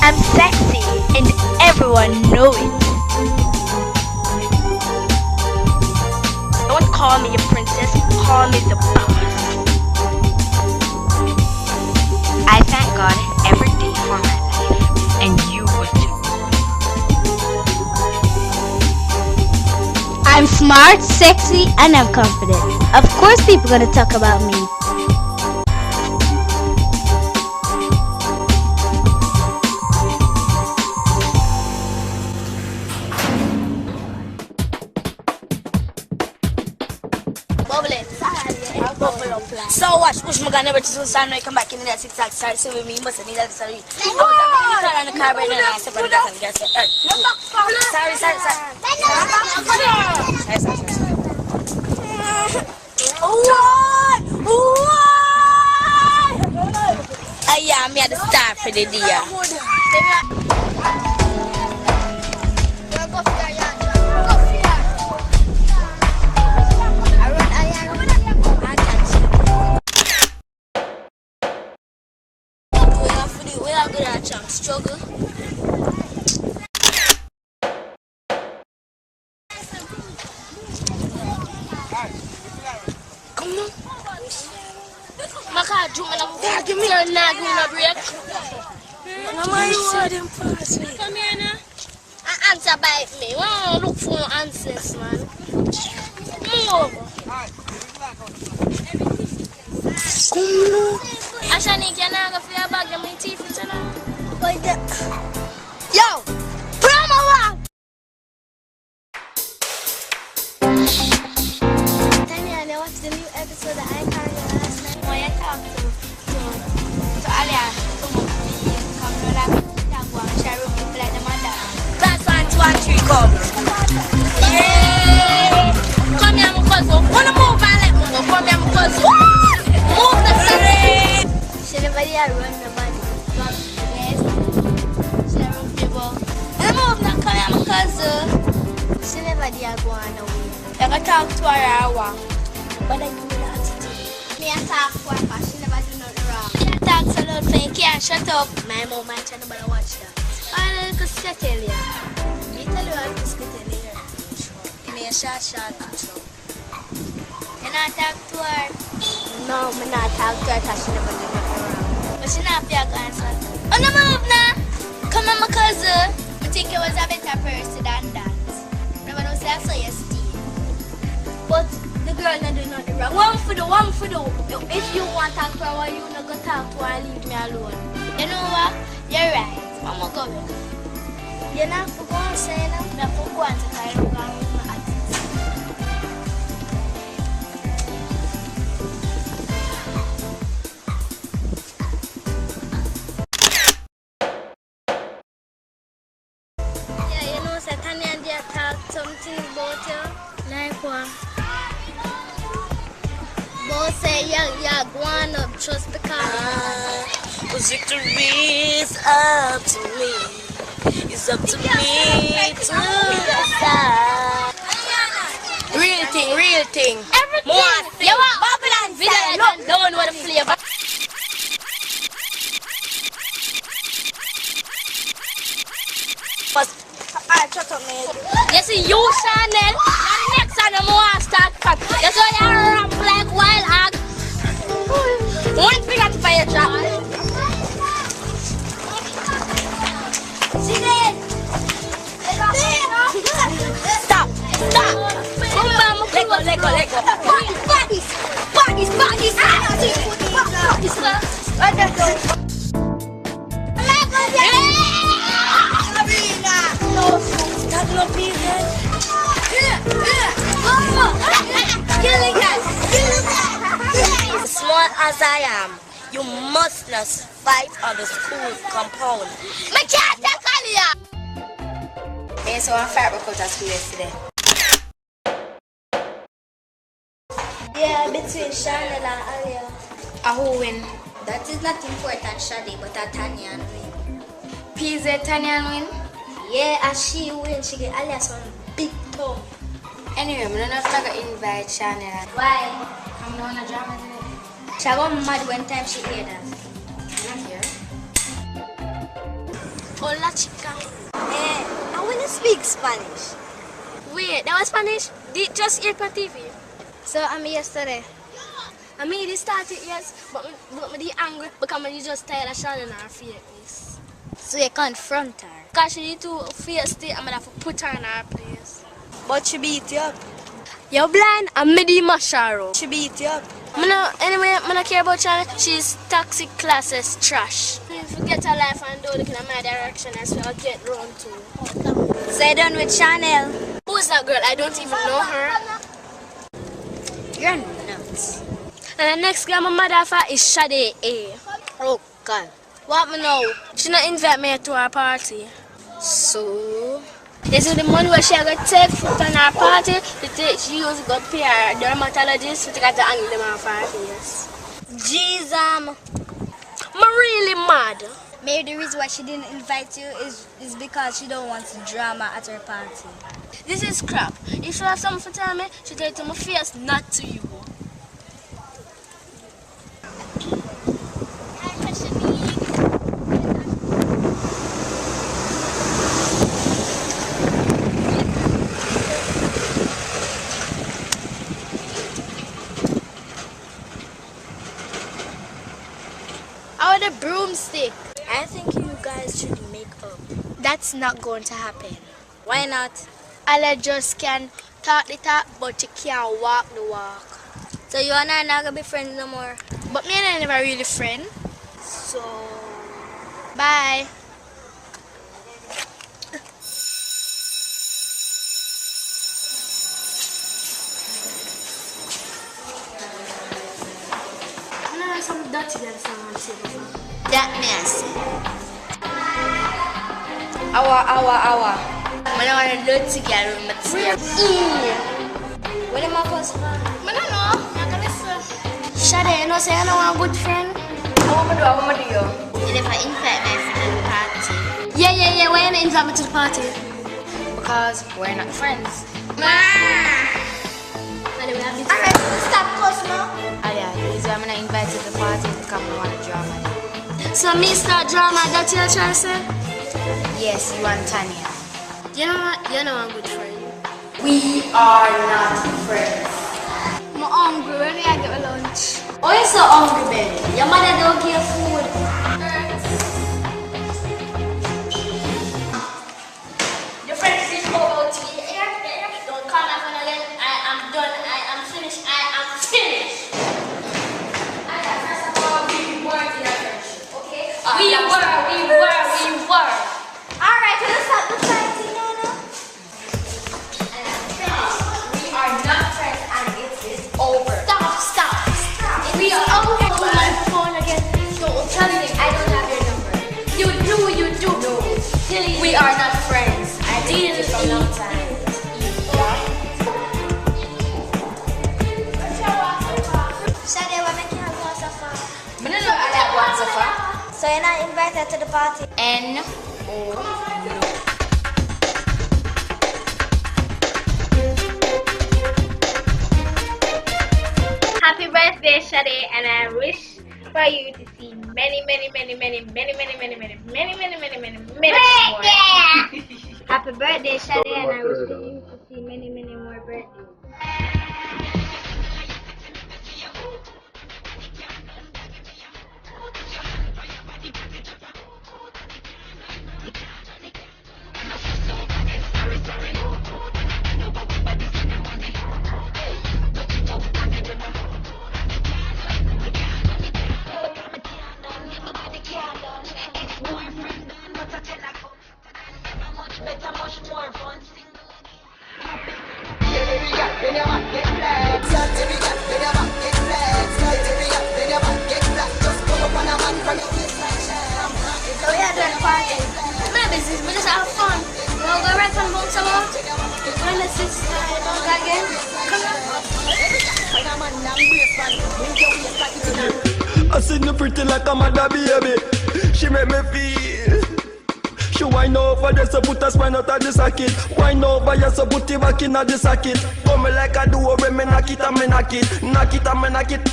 I'm sexy and everyone knows it. Don't call me a princess, call me the boss. I thank God every day for my life, and you would too. I'm smart, sexy, and I'm confident. Of course people are gonna talk about me. So watch, push my gun never to the sun, I come back in that 6 o'clock, start so with me, must need that sorry. I was on the car right now, I said, but I get it. Sorry. I am here to start for the day. Struggle. Come on. Maka, do you give me a nag in a break? Come here now. Answer by me. Why look for your answers, man? Move. Come on. Ashani, can I go for your bag and my teeth tonight? Yo, promo. Tanya, I watched the new episode of Carnival last night. Oh, you talk to Aaliyah. Come to that one. Share with people like the mother. Class 1, 2, and 3, come. Yeah. Come here, my cousin. Wanna move and let me go. Come here, my cousin. Move the street. She never did run the money. She never did go on away. I can talk to her, but I do that. Me I talk to her because she never do nothing wrong. She talks a lot, you can't shut up. My mom and she never watch that. I don't know what to tell you. Me tell you what to tell you. Give me a short intro. You not talk to her? No, me not talk to her because she never do nothing wrong. But she not be a answer. Oh no, move now. Come on, my cousin. I think you was a better person than that. Remember I saw you steal. But the girl not do nothing wrong. One for do. If you want to talk to her, why you not go talk to her and leave me alone? You know what? You're right. I'm going to go with you. You're not for going to say that? I'm not for going to try to go with my access. Yeah, you know, so Tanya and they talk something about you. Like what? Both say you're going up just because. Cause victory is up to me. It's up to me to decide. Real thing. Everything. More thing. You want Babylon style? Look, don't know the flavor. Shut up, man. You see, you, Sharnell, the next time you want to start cut. That's why you ramp like wild hog. One finger to fire trap. See that? Stop. Let go. Small as I am, you must not fight on the school compound. My cat, take Aaliyah. Me so I'm fight because at school yesterday. Yeah, between Sharnell and Aaliyah. Who win? That is not important, Shadae, but Tanya win. PZ Tanya win? Yeah, as she win, she get Aaliyah some big toe. Anyway, I'm not going to invite Sharnell. Why? I'm not on a drama today. She got mad when time she hear that. Not here. Hola chica. I want to speak Spanish. Wait, that was Spanish? Just hear per TV. So I'm yesterday. I mean, it started, yes, but me angry because I just tired of Shannon her face. So you confront her. Because she need to face it, I'm going to have to put her in her place. But she beat you up. You're blind, I'm midi masharo. She beat you up. Anyway, I don't care about Shannon. She's toxic, classes, trash. Forget her life and don't look in my direction as well get wrong too. So you done with Sharnell? Who's that girl? I don't even know her. You're nuts. And the next girl my mother for is Shadae. Oh God. What me know? She not invite me to her party. So? This is the money where she got take foot on her party. She used to go pay her dermatologist to take the angle them off her face. Jesus. I'm really mad. Maybe the reason why she didn't invite you is because she don't want drama at her party. This is crap. If you have something to tell me, she tell it to my face, not to you. Or the broomstick. I think you guys should make up. That's not going to happen. Why not? Ella just can talk the talk, but you can't walk the walk. So you and I are not gonna be friends no more. But me and I never really friend. So Bye. Some dirty girls on the table. that nasty. Awa. I don't want to dirty girl with material. What am I supposed to do? I don't know. I'm gonna listen. Shadae, you know, say I don't want a good friend. I want to do. You never invite me to the party. Yeah. Why you not invite me to the party? Because we're not friends. Anyway, I'll be Alright, stop close now. Oh yeah, because I'm gonna invite you to the party because I want to drama. So me start drama, that's what you're trying to say? Yes, you and Tanya. You know what? You know I'm good for you. We are not friends. I'm hungry. When I get my lunch? Oh, you're so hungry, baby. Your mother don't give food. Your friends didn't go out to eat here. Don't call my phone again. I am done. I am finished. I got first of all, we were in our friendship, okay? We were. Alright, let's stop the fighting now. And I'm finished. We are not friends and it is over. Stop. We are over. Call my phone again. Don't tell me I don't have your number. You do. No. We are not friends. I did it for a long time. Shadae, what make you have one so far? I don't know I have one so far. So you're not invited to the party? Happy birthday, Shadae, and I wish for you to see many more. Happy birthday, Shadae, and I wish for you to see many more birthdays. So we had that party. My business, we just have fun. We'll go right on boat somewhere. When the sister again. I see you pretty like a mother baby. She make me feel. She wind over there, so put a spine out of the socket. Wind over here, so put it back in the socket. Come me like I do, when me knock it and me knock it. Knock it and me knock it.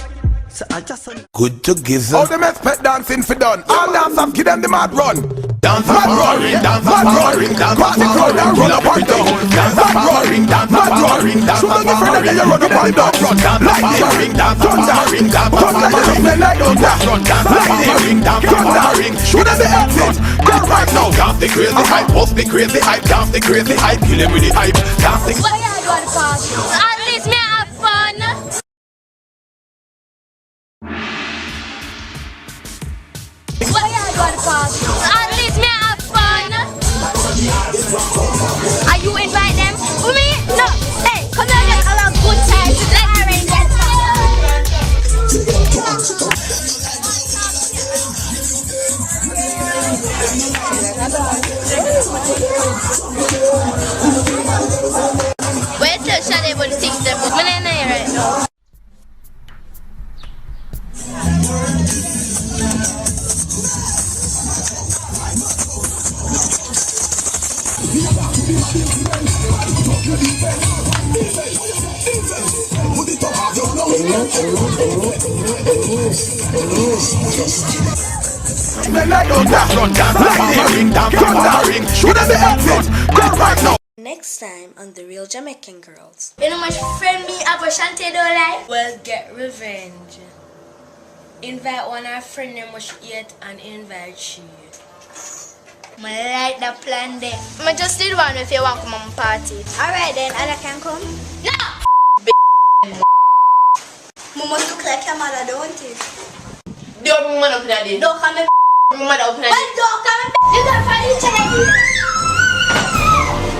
So I just Good together. All the mess pet dancing for done. All dancers give them the mad run. Dance a roaring, dance a roaring, dance a roaring, roll up and down. Dance a roaring, dance a roaring, dance a roaring, run up and down. Dance a roaring, dance a roaring, dance a roaring, dance a roaring, dance a roaring. Should have the exit. Go right now. Dance the crazy hype, bust the crazy hype, dance the crazy hype, kill him with the hype. Dance the. Why you go to party? At least me have fun. Why you go to party? At least me have fun. Are you invite them? Who me? No. Hey, come on, get a good time. Let's arrange that. Wait till Shadae will teach them. I'm in there right now. Next time on The Real Jamaican Girls. You know my friend me have a shanty don't like? Well, get revenge. Invite one of our friend them which eat and invite she. I like the plan there. I just did one if you want to come on party. Alright then, Anna can come. No! Mama look like your mother, don't it? Don't come up in there. Don't come in. Don't come up in there. Don't come in. You got to find each other.